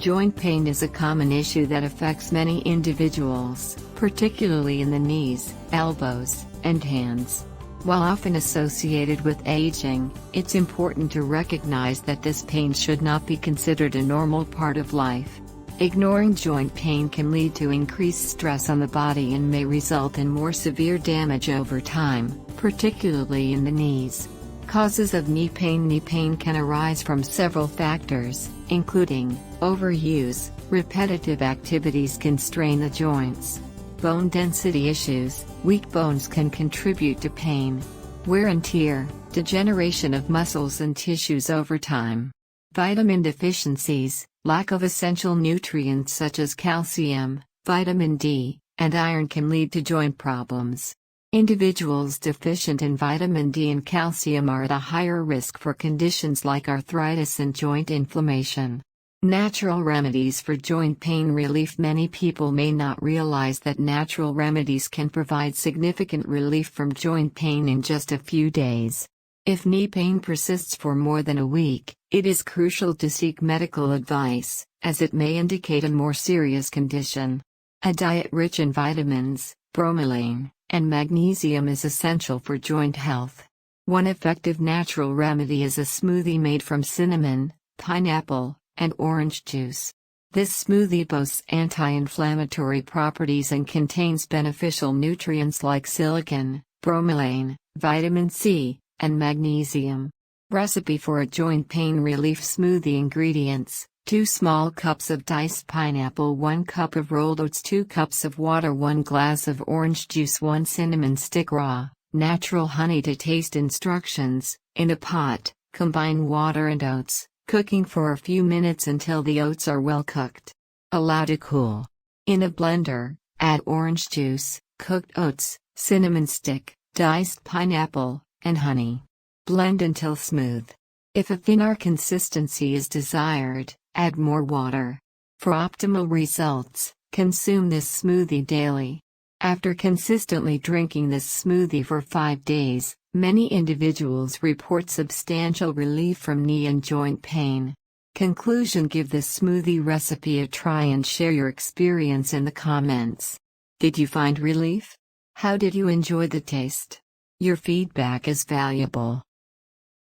Joint pain is a common issue that affects many individuals, particularly in the knees, elbows, and hands. While often associated with aging, it's important to recognize that this pain should not be considered a normal part of life. Ignoring joint pain can lead to increased stress on the body and may result in more severe damage over time, particularly in the knees. Causes of knee pain. Knee pain can arise from several factors, including overuse. Repetitive activities can strain the joints. Bone density issues. Weak bones can contribute to pain. Wear and tear, degeneration of muscles and tissues over time. Vitamin deficiencies. Lack of essential nutrients such as calcium, vitamin D, and iron can lead to joint problems. Individuals deficient in vitamin D and calcium are at a higher risk for conditions like arthritis and joint inflammation. Natural remedies for joint pain relief. Many people may not realize that natural remedies can provide significant relief from joint pain in just a few days. If knee pain persists for more than a week, it is crucial to seek medical advice, as it may indicate a more serious condition. A diet rich in vitamins, bromelain, and magnesium is essential for joint health. One effective natural remedy is a smoothie made from cinnamon, pineapple, and orange juice. This smoothie boasts anti-inflammatory properties and contains beneficial nutrients like silicon, bromelain, vitamin C, and magnesium. Recipe for a joint pain relief smoothie. Ingredients: 2 small cups of diced pineapple, 1 cup of rolled oats, 2 cups of water, 1 glass of orange juice, 1 cinnamon stick, raw, natural honey to taste. Instructions: in a pot, combine water and oats, cooking for a few minutes until the oats are well cooked. Allow to cool. In a blender, add orange juice, cooked oats, cinnamon stick, diced pineapple, and honey. Blend until smooth. If a thinner consistency is desired, add more water. For optimal results, consume this smoothie daily. After consistently drinking this smoothie for 5 days, many individuals report substantial relief from knee and joint pain. Conclusion: give this smoothie recipe a try and share your experience in the comments. Did you find relief? How did you enjoy the taste? Your feedback is valuable.